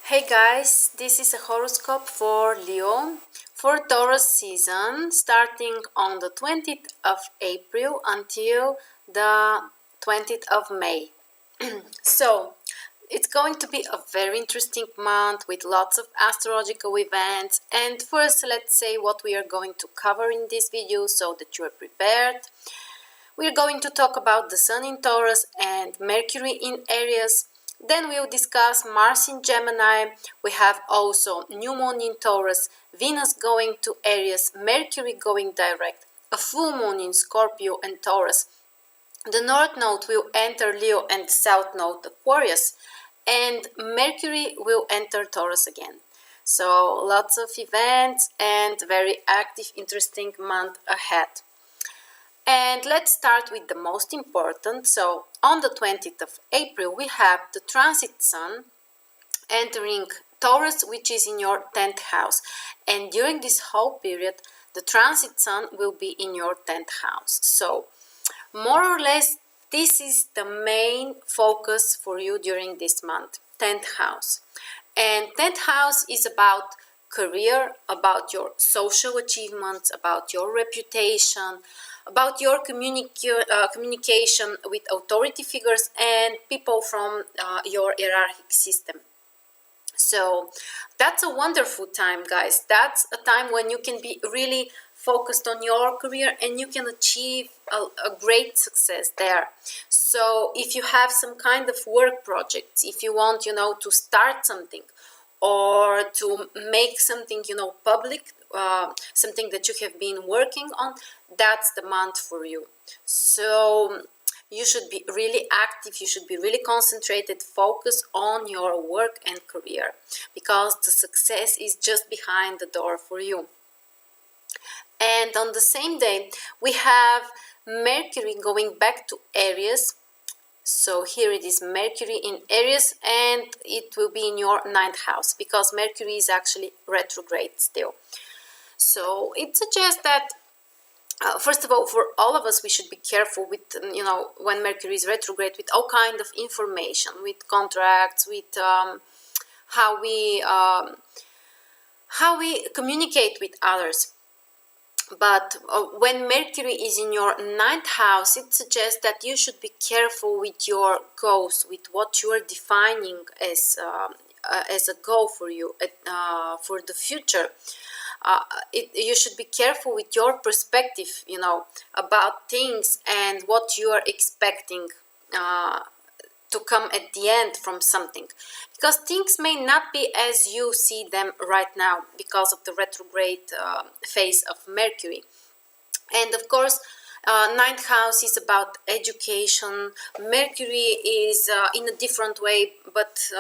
Hey guys, this is a horoscope for Leo for Taurus season starting on the 20th of April until the 20th of May. So, it's going to be a very interesting month with lots of astrological events. And first, let's say what we are going to cover in this video so that you are prepared. We're going to talk about the Sun in Taurus and Mercury in Aries. Then we'll discuss Mars in Gemini. We have also New Moon in Taurus, Venus going to Aries, Mercury going direct, a full moon in Scorpio and Taurus. The North Node will enter Leo and South Node Aquarius, and Mercury will enter Taurus again. So lots of events and very active, interesting month ahead. And let's start with the most important. So on the 20th of April, we have the transit Sun entering Taurus, which is in your 10th house. And during this whole period, the transit Sun will be in your 10th house. So more or less, this is the main focus for you during this month, 10th house. And 10th house is about career, about your social achievements, about your reputation, about your communication with authority figures and people from your hierarchic system. So that's a wonderful time, guys. That's a time when you can be really focused on your career and you can achieve a great success there. So if you have some kind of work projects, if you want, to start something or to make something, public, something that you have been working on, that's the month for you. So you should be really active, you should be really concentrated, focus on your work and career, because the success is just behind the door for you. And on the same day, we have Mercury going back to Aries. So here it is, Mercury in Aries, and it will be in your 9th house, because Mercury is actually retrograde still. So it suggests that first of all, for all of us, we should be careful with, when Mercury is retrograde, with all kind of information, with contracts, with how we communicate with others. But when Mercury is in your 9th house, it suggests that you should be careful with your goals, with what you are defining as a goal for you for the future. You should be careful with your perspective, about things and what you are expecting to come at the end from something, because things may not be as you see them right now because of the retrograde phase of Mercury. And of course, 9th house is about education. Mercury is in a different way, but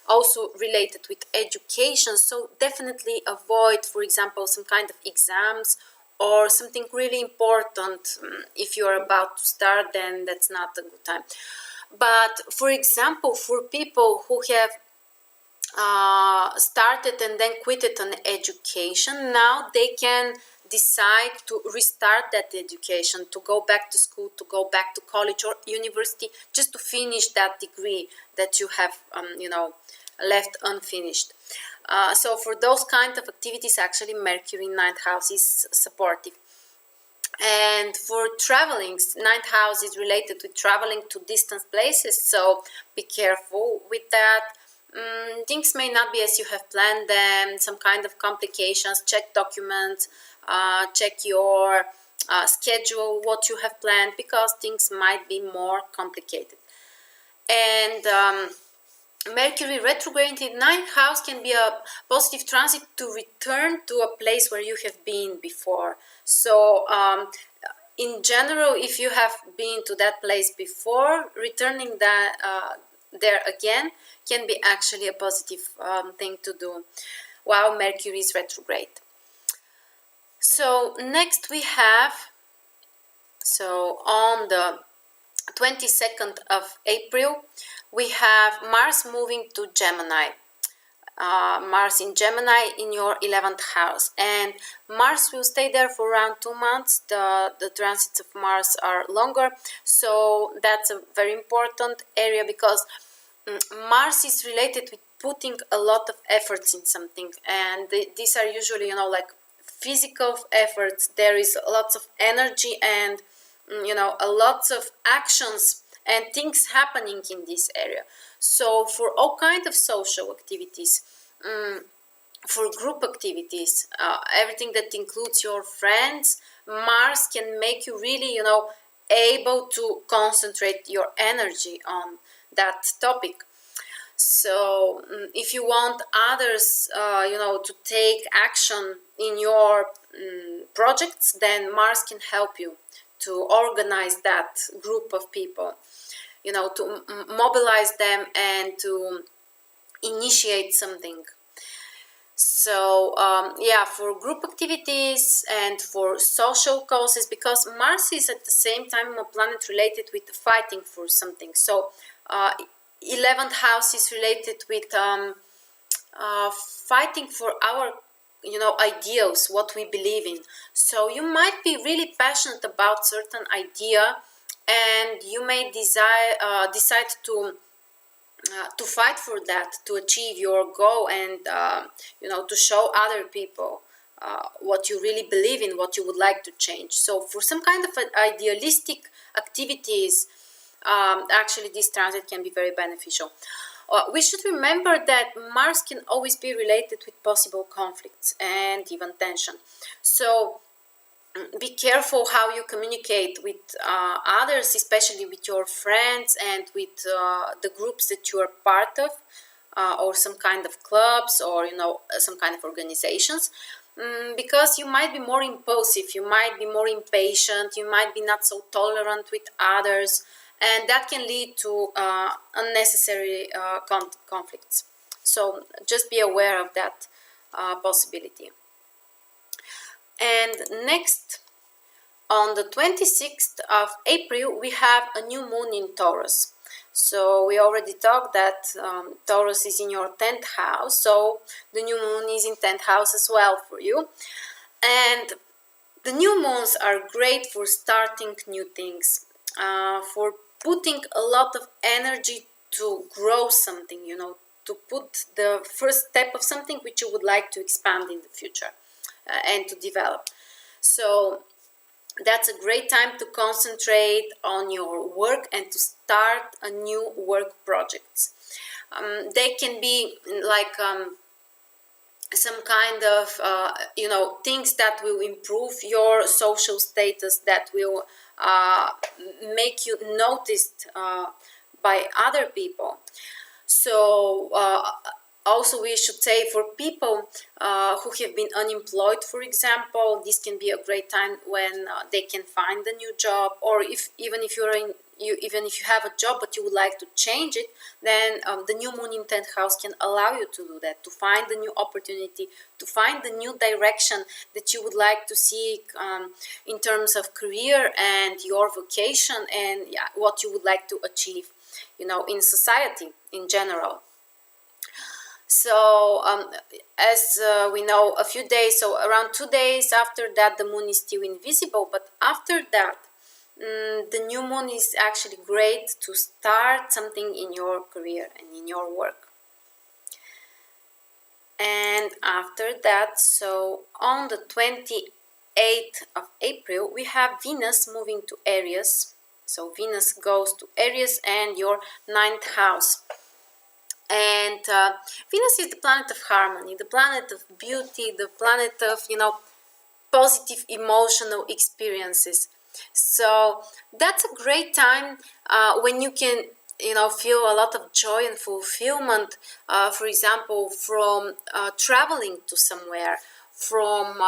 also related with education. So definitely avoid, for example, some kind of exams or something really important. If you are about to start, then that's not a good time. But for example, for people who have started and then quitted an education, now they can decide to restart that education, to go back to school, to go back to college or university, just to finish that degree that you have, left unfinished. So for those kind of activities, actually Mercury in 9th house is supportive. And for traveling, 9th house is related with traveling to distant places, so be careful with that. Things may not be as you have planned them, some kind of complications. Check documents, check your schedule, what you have planned, because things might be more complicated. And Mercury retrograde in 9th house can be a positive transit to return to a place where you have been before. So in general, if you have been to that place before, returning there again can be actually a positive thing to do while Mercury is retrograde. So next we have, on the 22nd of April, we have Mars moving to Gemini. Mars in Gemini in your 11th house, and Mars will stay there for around 2 months. The transits of Mars are longer, so that's a very important area, because Mars is related with putting a lot of efforts in something, and these are usually, like physical efforts. There is lots of energy and, a lots of actions and things happening in this area. So for all kind of social activities, for group activities, everything that includes your friends, Mars can make you really, able to concentrate your energy on that topic. So if you want others, to take action in your projects, then Mars can help you to organize that group of people, to mobilize them and to initiate something. So for group activities and for social causes, because Mars is at the same time a planet related with fighting for something. So 11th house is related with fighting for our ideals, what we believe in. So you might be really passionate about certain idea, and you may decide to fight for that, to achieve your goal, and to show other people what you really believe in, what you would like to change. So for some kind of idealistic activities, actually this transit can be very beneficial. We should remember that Mars can always be related with possible conflicts and even tension. So be careful how you communicate with others, especially with your friends and with the groups that you are part of, or some kind of clubs, or some kind of organizations, because you might be more impulsive, you might be more impatient, you might be not so tolerant with others, and that can lead to unnecessary conflicts. So just be aware of that possibility. And next, on the 26th of April, we have a new moon in Taurus. So we already talked that Taurus is in your 10th house, so the new moon is in 10th house as well for you. And the new moons are great for starting new things, for putting a lot of energy to grow something, to put the first step of something which you would like to expand in the future and to develop. So that's a great time to concentrate on your work and to start a new work projects. They can be like some kind of things that will improve your social status, that will make you noticed by other people. So also we should say, for people who have been unemployed, for example, this can be a great time when they can find a new job, or even if you have a job but you would like to change it, then the new moon in 10th house can allow you to do that, to find a new opportunity, to find the new direction that you would like to seek in terms of career and your vocation, and what you would like to achieve, in society in general. So as we know, a few days, so around 2 days after that, the moon is still invisible, but after that, the new moon is actually great to start something in your career and in your work. And after that, so on the 28th of April, we have Venus moving to Aries. So Venus goes to Aries and your 9th house. And Venus is the planet of harmony, the planet of beauty, the planet of, positive emotional experiences. So that's a great time when you can, feel a lot of joy and fulfillment, for example, from traveling to somewhere, from,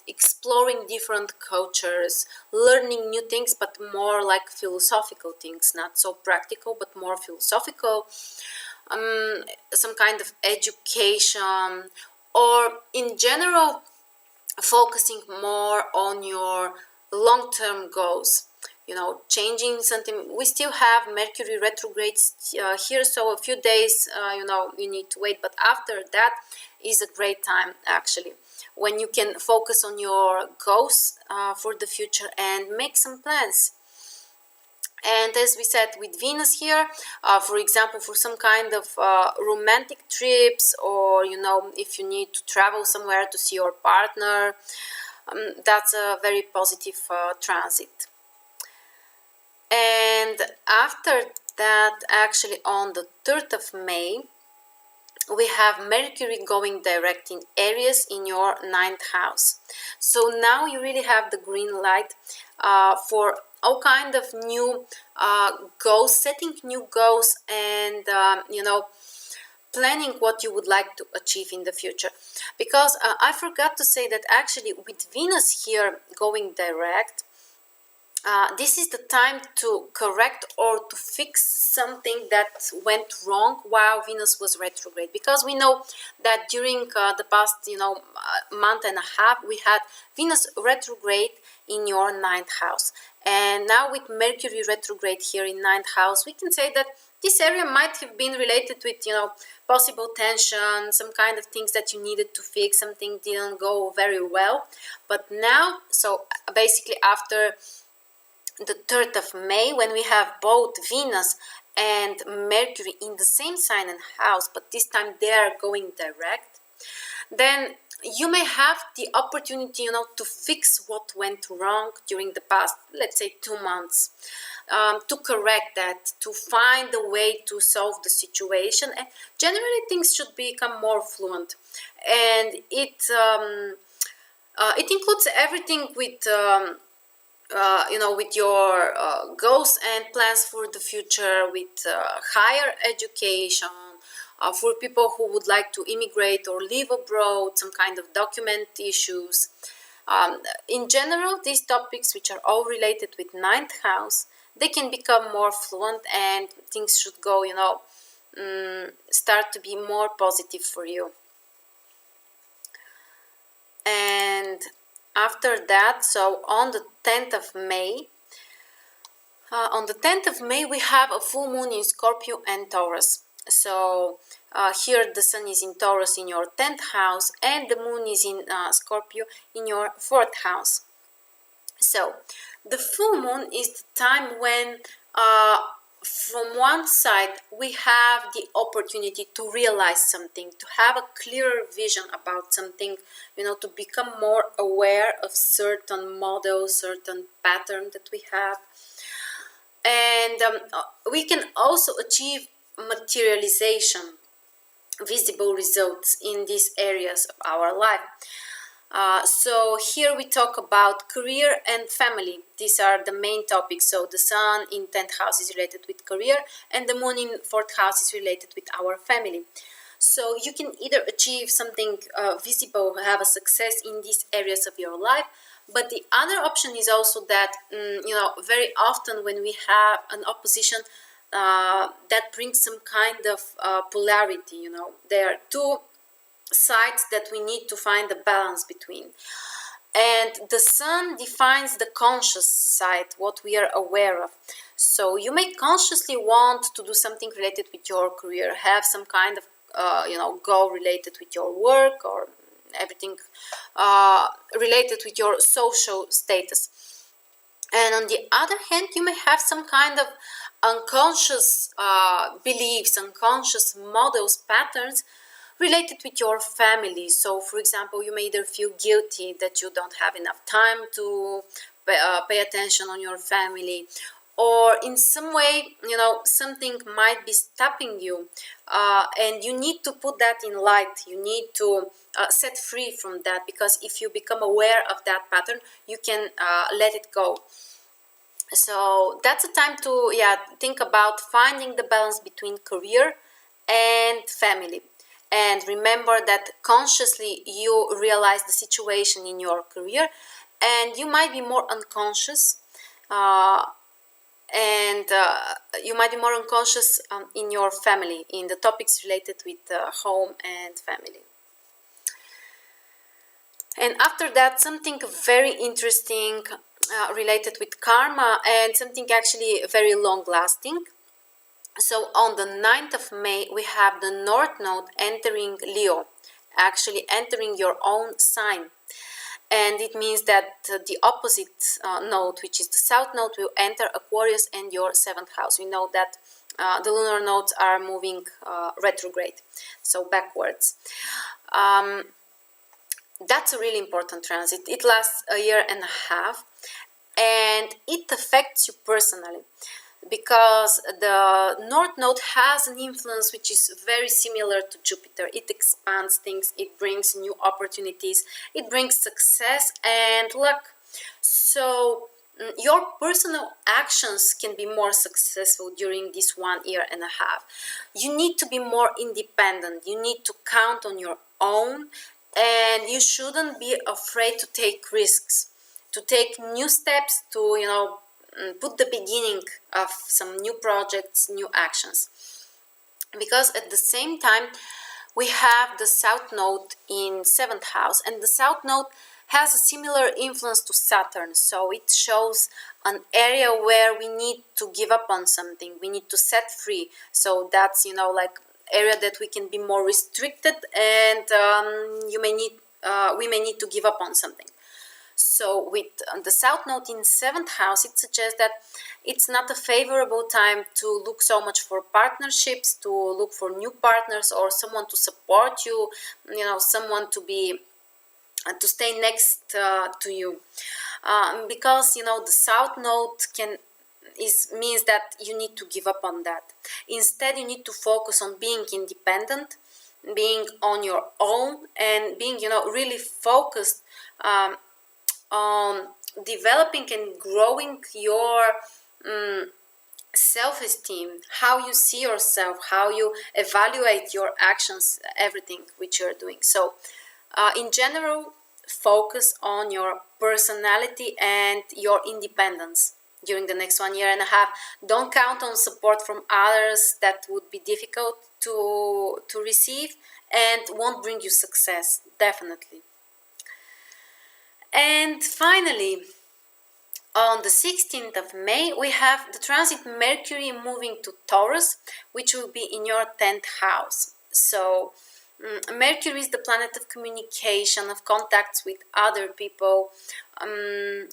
exploring different cultures, learning new things, but more like philosophical things, not so practical, but more philosophical. Some kind of education, or in general focusing more on your long-term goals, changing something. We still have Mercury retrogrades here, so a few days you need to wait, but after that is a great time actually, when you can focus on your goals for the future and make some plans. And as we said with Venus here, for example, for some kind of romantic trips, or if you need to travel somewhere to see your partner, that's a very positive transit. And after that, actually on the 3rd of May, we have Mercury going direct in Aries in your 9th house. So now you really have the green light for all kind of new goals, setting new goals, and planning what you would like to achieve in the future. Because I forgot to say that actually with Venus here going direct, this is the time to correct or to fix something that went wrong while Venus was retrograde. Because we know that during the past, month and a half, we had Venus retrograde in your 9th house. And now with Mercury retrograde here in 9th house, we can say that this area might have been related with, possible tension, some kind of things that you needed to fix, something didn't go very well. But now, so basically after the 3rd of May, when we have both Venus and Mercury in the same sign and house, but this time they are going direct, then you may have the opportunity, to fix what went wrong during the past, let's say, 2 months, to correct that, to find a way to solve the situation, and generally things should become more fluent. And it includes everything with with your goals and plans for the future, with higher education, for people who would like to immigrate or live abroad, some kind of document issues. In general, these topics, which are all related with 9th house, they can become more fluent, and things should go, start to be more positive for you. And after that, so on the 10th of May, we have a full moon in Scorpio and Taurus. So here the sun is in Taurus in your 10th house, and the moon is in Scorpio in your 4th house. So the full moon is the time when from one side we have the opportunity to realize something, to have a clearer vision about something, to become more aware of certain models, certain pattern that we have. And we can also achieve materialization, visible results in these areas of our life. So here we talk about career and family. These are the main topics. So the sun in 10th house is related with career, and the moon in 4th house is related with our family. So you can either achieve something visible, have a success in these areas of your life, but the other option is also that, very often when we have an opposition, that brings some kind of polarity, there are two sides that we need to find a balance between. And the sun defines the conscious side, what we are aware of. So you may consciously want to do something related with your career, have some kind of goal related with your work, or everything related with your social status. And on the other hand, you may have some kind of unconscious beliefs, unconscious models, patterns related with your family. So, for example, you may either feel guilty that you don't have enough time to pay attention on your family, or in some way, something might be stopping you, and you need to put that in light. You need to set free from that, because if you become aware of that pattern, you can let it go. So that's a time to think about finding the balance between career and family. And remember that consciously you realize the situation in your career, and you might be more unconscious, you might be more unconscious in your family, in the topics related with home and family. And after that, something very interesting related with karma, and something actually very long lasting. So on the 9th of May, we have the North Node entering Leo, actually entering your own sign. and it means that the opposite node, which is the south node, will enter Aquarius and your 7th house. We know that the lunar nodes are moving retrograde, so backwards. That's a really important transit. It lasts a year and a half, and it affects you personally, because the north node has an influence which is very similar to Jupiter. It expands things, it brings new opportunities, it brings success and luck. So your personal actions can be more successful during this 1 year and a half. You need to be more independent, you need to count on your own, and you shouldn't be afraid to take risks, to take new steps, to put the beginning of some new projects, new actions. Because at the same time we have the south node in 7th house, and the south node has a similar influence to Saturn, so it shows an area where we need to give up on something, we need to set free. So that's like area that we can be more restricted, and we may need to give up on something. So with the south node in 7th house, it suggests that it's not a favorable time to look so much for partnerships, to look for new partners or someone to support you, someone to stay next to you, because the south node means that you need to give up on that. Instead, you need to focus on being independent, being on your own, and being really focused on developing and growing your self-esteem, how you see yourself, how you evaluate your actions, everything which you're doing. So in general, focus on your personality and your independence during the next 1 year and a half. Don't count on support from others, that would be difficult to receive and won't bring you success, definitely. And finally, on the 16th of May, we have the transit Mercury moving to Taurus, which will be in your 10th house. So Mercury is the planet of communication, of contacts with other people, and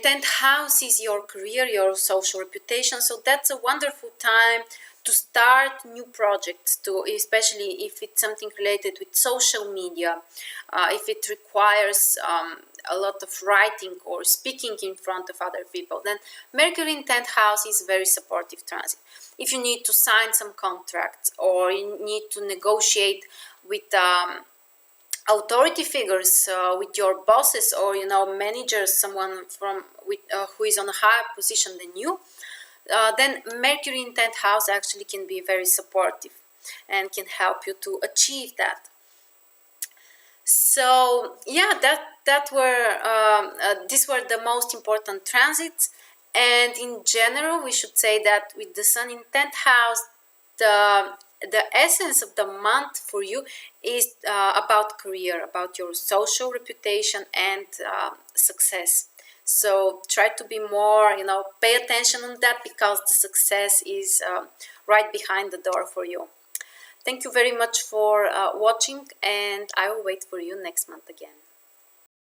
10th house is your career, your social reputation. So that's a wonderful time to start new projects, especially if it's something related with social media, if it requires a lot of writing or speaking in front of other people, then Mercury in 10th house is very supportive transit. If you need to sign some contracts or you need to negotiate with authority figures, with your bosses or managers, someone who is on a higher position than you, then Mercury in 10th house actually can be very supportive and can help you to achieve that. So yeah, these were the most important transits. And in general, we should say that with the Sun in 10th house, the essence of the month for you is about career, about your social reputation and success. So try to be more, pay attention on that, because the success is right behind the door for you. Thank you very much for watching, and I will wait for you next month again.